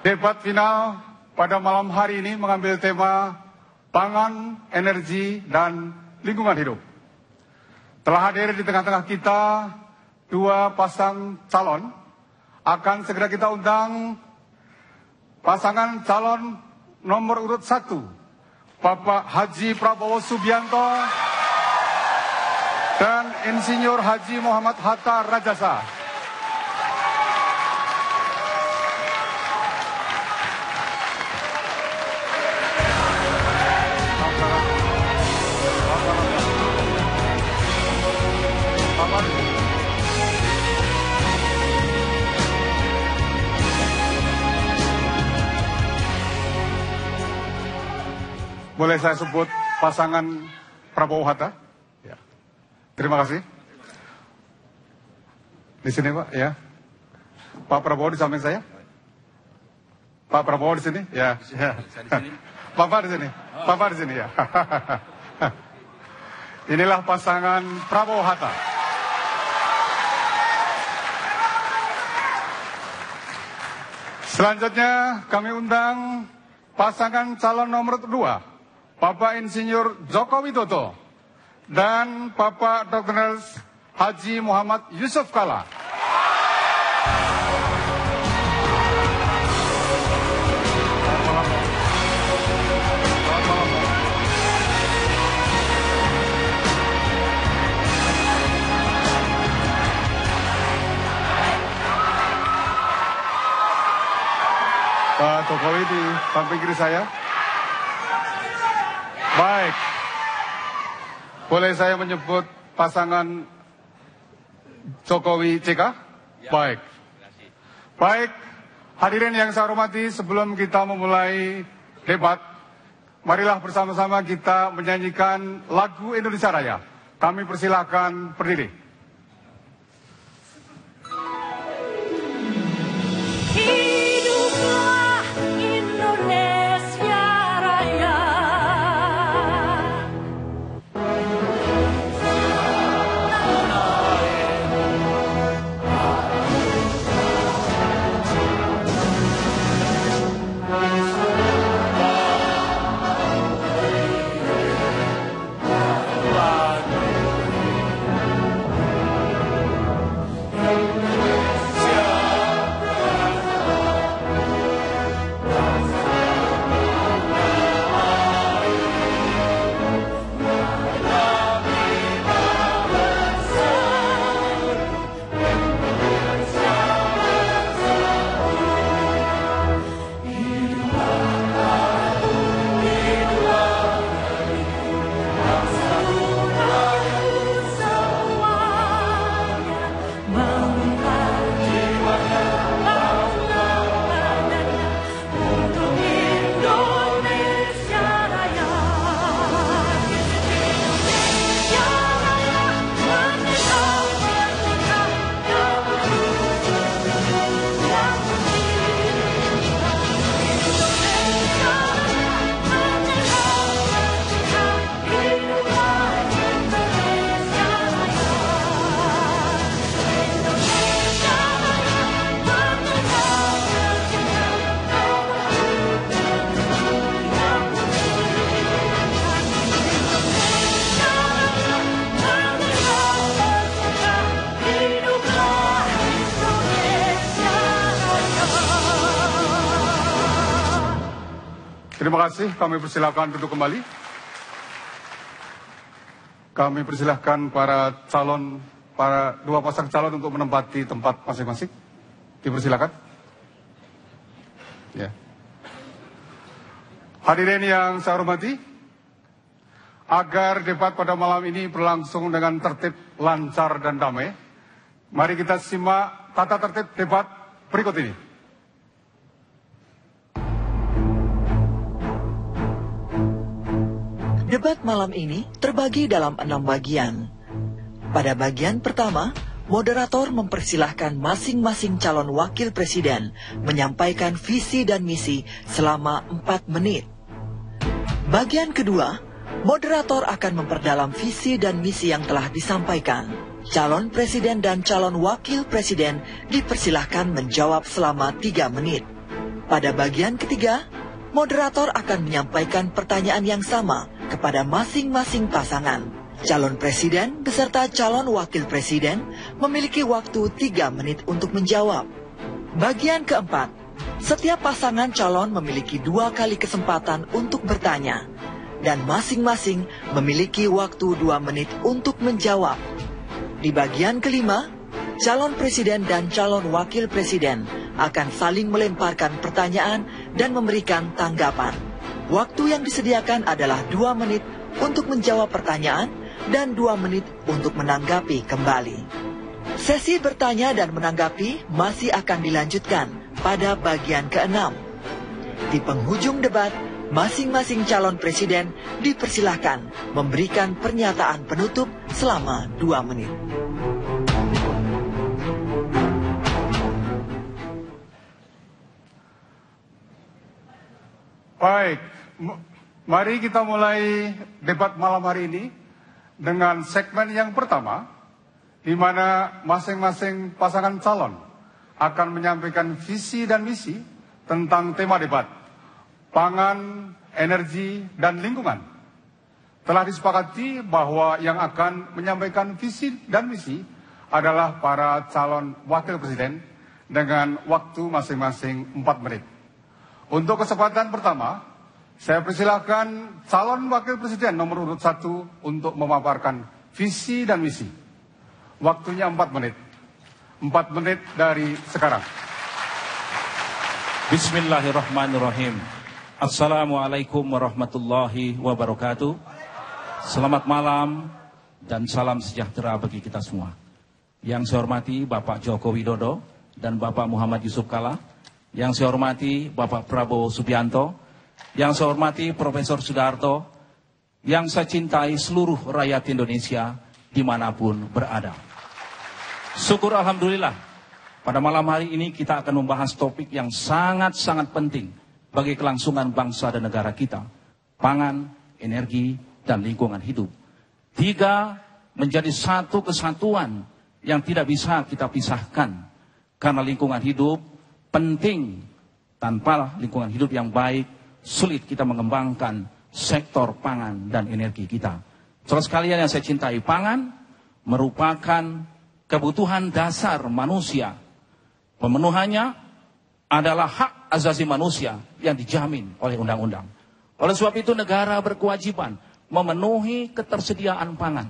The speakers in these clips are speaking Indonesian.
Debat final pada malam hari ini mengambil tema pangan, energi, dan lingkungan hidup. Telah hadir di tengah-tengah kita dua pasang calon. Akan segera kita undang pasangan calon nomor urut 1, Bapak Haji Prabowo Subianto dan Insinyur Haji Muhammad Hatta Rajasa. Boleh saya sebut pasangan Prabowo Hatta? Ya. Terima kasih. Di sini Pak, ya. Pak Prabowo di samping saya. Pak Prabowo di sini, ya. Bapak di sini, Bapak di sini, ya. Inilah pasangan Prabowo Hatta. Selanjutnya kami undang pasangan calon nomor 2. Bapak Insinyur Joko Widodo dan Bapak Dr. Haji Muhammad Yusuf Kalla. Pak Jokowi di samping kiri saya. Baik, boleh saya menyebut pasangan Jokowi JK? Ya. Baik, hadirin yang saya hormati, sebelum kita memulai debat, marilah bersama-sama kita menyanyikan lagu Indonesia Raya. Kami persilahkan berdiri. Terima kasih, kami persilahkan duduk kembali. Kami persilahkan para dua pasang calon untuk menempati tempat masing-masing. Dipersilakan. Ya. Hadirin yang saya hormati, agar debat pada malam ini berlangsung dengan tertib, lancar, dan damai, mari kita simak tata tertib debat berikut ini. Debat malam ini terbagi dalam 6 bagian. Pada bagian pertama, moderator mempersilahkan masing-masing calon wakil presiden menyampaikan visi dan misi selama 4 menit. Bagian kedua, moderator akan memperdalam visi dan misi yang telah disampaikan. Calon presiden dan calon wakil presiden dipersilahkan menjawab selama 3 menit. Pada bagian ketiga, moderator akan menyampaikan pertanyaan yang sama kepada masing-masing pasangan. Calon presiden beserta calon wakil presiden memiliki waktu 3 menit untuk menjawab. Bagian keempat, setiap pasangan calon memiliki 2 kali kesempatan untuk bertanya, dan masing-masing memiliki waktu 2 menit untuk menjawab. Di bagian kelima, calon presiden dan calon wakil presiden akan saling melemparkan pertanyaan dan memberikan tanggapan. Waktu yang disediakan adalah 2 menit untuk menjawab pertanyaan dan 2 menit untuk menanggapi kembali. Sesi bertanya dan menanggapi masih akan dilanjutkan pada bagian ke-6. Di penghujung debat, masing-masing calon presiden dipersilahkan memberikan pernyataan penutup selama 2 menit. Baik, mari kita mulai debat malam hari ini dengan segmen yang pertama, di mana masing-masing pasangan calon akan menyampaikan visi dan misi tentang tema debat, pangan, energi, dan lingkungan. Telah disepakati bahwa yang akan menyampaikan visi dan misi adalah para calon wakil presiden dengan waktu masing-masing 4 menit. Untuk kesempatan pertama, saya persilahkan calon wakil presiden nomor urut 1 untuk memaparkan visi dan misi. Waktunya 4 menit. 4 menit dari sekarang. Bismillahirrahmanirrahim. Assalamualaikum warahmatullahi wabarakatuh. Selamat malam dan salam sejahtera bagi kita semua. Yang saya hormati Bapak Joko Widodo dan Bapak Muhammad Yusuf Kalla. Yang saya hormati Bapak Prabowo Subianto, yang saya hormati Profesor Sudarto, yang saya cintai seluruh rakyat Indonesia dimanapun berada. Syukur Alhamdulillah, pada malam hari ini kita akan membahas topik yang sangat-sangat penting bagi kelangsungan bangsa dan negara kita. Pangan, energi, dan lingkungan hidup. 3 menjadi satu kesatuan yang tidak bisa kita pisahkan. Karena lingkungan hidup penting, tanpa lingkungan hidup yang baik, sulit kita mengembangkan sektor pangan dan energi kita. Saudara sekalian yang saya cintai, pangan merupakan kebutuhan dasar manusia. Pemenuhannya adalah hak asasi manusia yang dijamin oleh undang-undang. Oleh sebab itu negara berkewajiban memenuhi ketersediaan pangan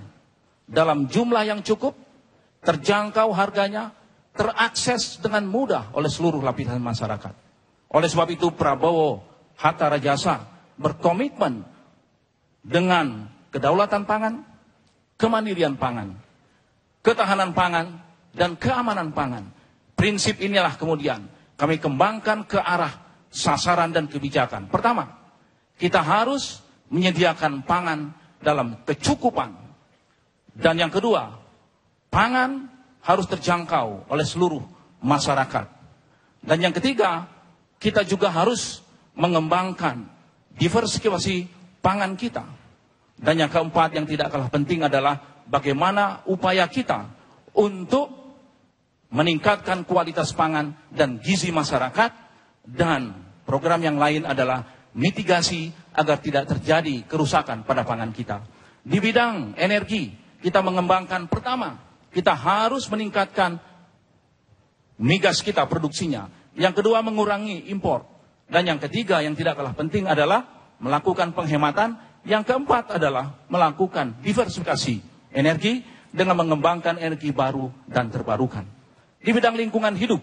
dalam jumlah yang cukup, terjangkau harganya, terakses dengan mudah oleh seluruh lapisan masyarakat. Oleh sebab itu Prabowo Hatta Rajasa berkomitmen dengan kedaulatan pangan, kemandirian pangan, ketahanan pangan, dan keamanan pangan. Prinsip inilah kemudian kami kembangkan ke arah sasaran dan kebijakan. Pertama, kita harus menyediakan pangan dalam kecukupan. Dan yang kedua, pangan harus terjangkau oleh seluruh masyarakat. Dan yang ketiga, kita juga harus mengembangkan diversifikasi pangan kita. Dan yang keempat yang tidak kalah penting adalah bagaimana upaya kita untuk meningkatkan kualitas pangan dan gizi masyarakat. Dan program yang lain adalah mitigasi agar tidak terjadi kerusakan pada pangan kita. Di bidang energi, kita mengembangkan pertama, kita harus meningkatkan migas kita produksinya. Yang kedua mengurangi impor. Dan yang ketiga yang tidak kalah penting adalah melakukan penghematan. Yang keempat adalah melakukan diversifikasi energi dengan mengembangkan energi baru dan terbarukan. Di bidang lingkungan hidup,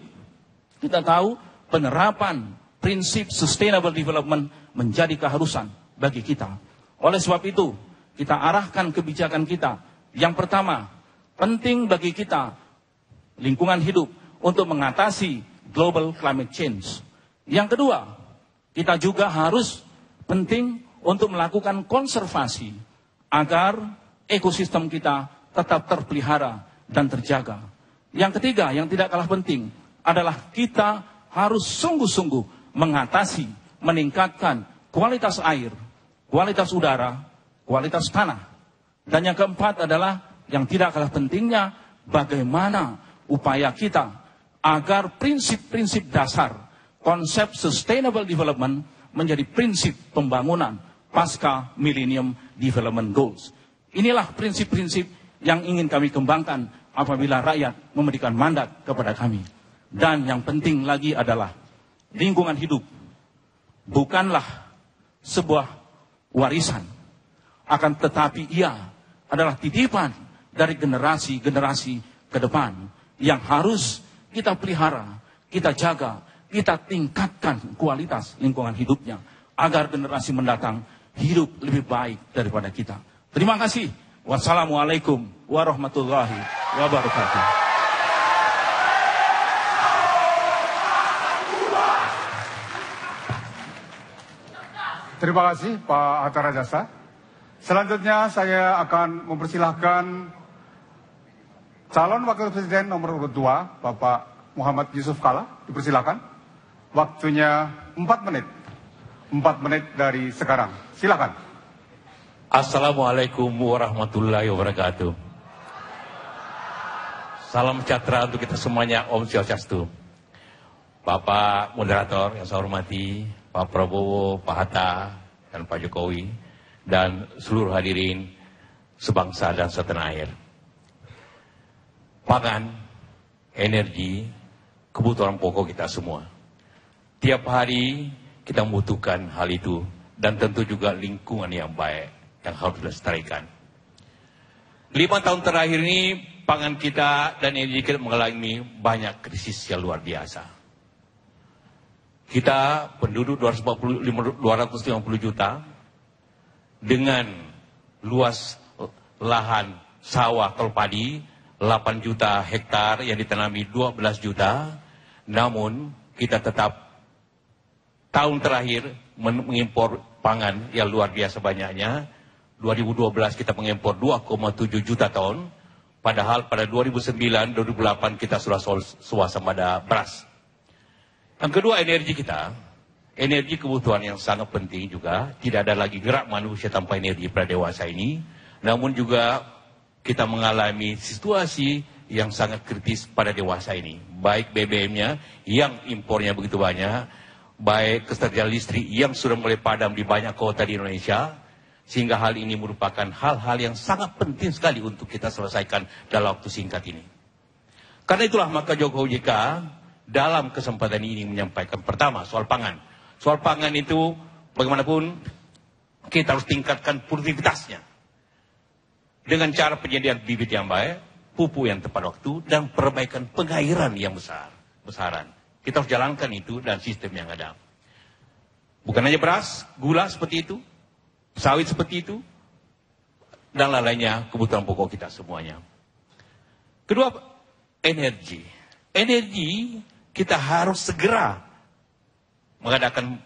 kita tahu penerapan prinsip sustainable development menjadi keharusan bagi kita. Oleh sebab itu, kita arahkan kebijakan kita. Yang pertama, penting bagi kita lingkungan hidup untuk mengatasi global climate change. Yang kedua, kita juga harus penting untuk melakukan konservasi agar ekosistem kita tetap terpelihara dan terjaga. Yang ketiga, yang tidak kalah penting adalah kita harus sungguh-sungguh mengatasi, meningkatkan kualitas air, kualitas udara, kualitas tanah. Dan yang keempat adalah yang tidak kalah pentingnya, bagaimana upaya kita agar prinsip-prinsip dasar konsep sustainable development menjadi prinsip pembangunan pasca Millennium Development Goals. Inilah prinsip-prinsip yang ingin kami kembangkan apabila rakyat memberikan mandat kepada kami. Dan yang penting lagi adalah lingkungan hidup bukanlah sebuah warisan, akan tetapi ia adalah titipan dari generasi-generasi ke depan yang harus kita pelihara, kita jaga, kita tingkatkan kualitas lingkungan hidupnya agar generasi mendatang hidup lebih baik daripada kita. Terima kasih. Wassalamualaikum warahmatullahi wabarakatuh. Terima kasih Pak Hatta Rajasa. Selanjutnya saya akan mempersilahkan calon wakil presiden nomor urut 2, Bapak Muhammad Yusuf Kalla. Dipersilakan. Waktunya 4 menit. 4 menit dari sekarang. Silakan. Assalamualaikum warahmatullahi wabarakatuh. Salam sejahtera untuk kita semuanya. Om Swastiastu. Bapak moderator yang saya hormati, Pak Prabowo, Pak Hatta, dan Pak Jokowi, dan seluruh hadirin sebangsa dan setanah air. Pangan, energi, kebutuhan pokok kita semua. Tiap hari kita membutuhkan hal itu, dan tentu juga lingkungan yang baik yang harus dilestarikan. 5 tahun terakhir ini pangan kita dan energi kita mengalami banyak krisis yang luar biasa. Kita penduduk 250 juta dengan luas lahan sawah atau padi 8 juta hektar yang ditanami 12 juta, namun kita tetap tahun terakhir mengimpor pangan yang luar biasa banyaknya. 2012 kita mengimpor 2,7 juta ton, padahal pada 2009-2008 kita sudah swasembada beras. Yang kedua, energi kita, energi kebutuhan yang sangat penting juga. Tidak ada lagi gerak manusia tanpa energi pada dewasa ini, namun juga kita mengalami situasi yang sangat kritis pada dewasa ini. Baik BBM-nya yang impornya begitu banyak, baik ketersediaan listrik yang sudah mulai padam di banyak kota di Indonesia, sehingga hal ini merupakan hal-hal yang sangat penting sekali untuk kita selesaikan dalam waktu singkat ini. Karena itulah maka Jokowi JK dalam kesempatan ini menyampaikan pertama soal pangan. Soal pangan itu bagaimanapun kita harus tingkatkan produktivitasnya. Dengan cara penyediaan bibit yang baik, pupuk yang tepat waktu, dan perbaikan pengairan yang besaran. Kita harus jalankan itu dan sistem yang ada. Bukan hanya beras, gula seperti itu, sawit seperti itu, dan lainnya kebutuhan pokok kita semuanya. Kedua, energi. Energi kita harus segera mengadakan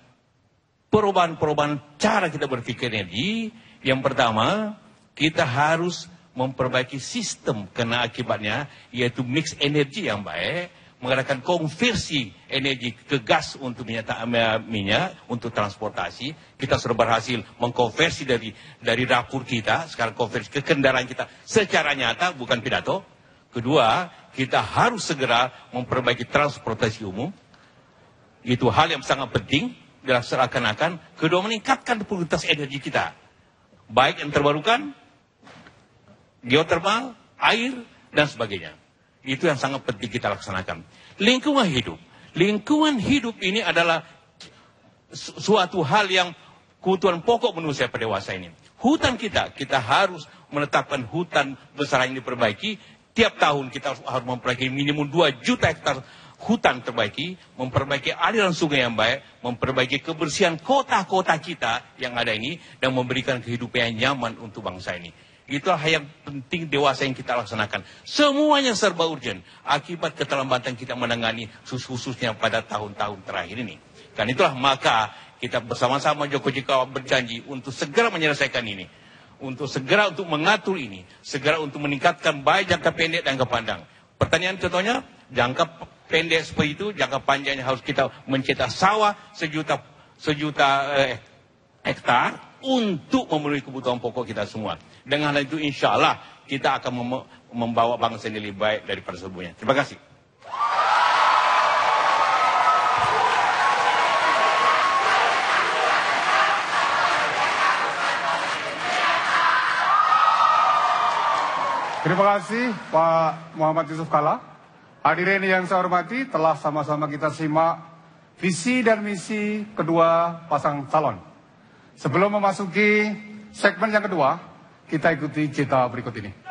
perubahan-perubahan cara kita berpikir energi. Yang pertama, kita harus memperbaiki sistem karena akibatnya yaitu mix energi yang baik, mengadakan konversi energi ke gas untuk minyak untuk transportasi. Kita sudah berhasil mengkonversi dari dapur kita, sekarang konversi ke kendaraan kita secara nyata, bukan pidato. Kedua, kita harus segera memperbaiki transportasi umum. Itu hal yang sangat penting, seakan-akan. Kedua, meningkatkan produktivitas energi kita, baik yang terbarukan, geotermal, air, dan sebagainya. Itu yang sangat penting kita laksanakan. Lingkungan hidup. Lingkungan hidup ini adalah suatu hal yang kebutuhan pokok manusia pada dewasa ini. Hutan kita harus menetapkan hutan besar yang diperbaiki. Tiap tahun kita harus memperbaiki minimum 2 juta hektar hutan terbaiki, memperbaiki aliran sungai yang baik, memperbaiki kebersihan kota-kota kita yang ada ini, dan memberikan kehidupan yang nyaman untuk bangsa ini. Itulah yang penting dewasa yang kita laksanakan. Semuanya serba urgent akibat keterlambatan kita menangani khususnya pada tahun-tahun terakhir ini. Karena itulah maka kita bersama-sama Jokowi JK berjanji untuk segera menyelesaikan ini. Untuk segera untuk mengatur ini. Segera untuk meningkatkan baik jangka pendek dan jangka panjang. Pertanyaan contohnya, jangka pendek seperti itu, jangka panjangnya harus kita mencetak sawah sejuta hektar untuk memenuhi kebutuhan pokok kita semua. Dengan hal itu insya Allah kita akan membawa bangsa ini lebih baik daripada sebelumnya. Terima kasih. Terima kasih Pak Muhammad Yusuf Kalla. Hadirin yang saya hormati, telah sama-sama kita simak visi dan misi kedua pasang calon. Sebelum memasuki segmen yang kedua, kita ikuti cerita berikut ini.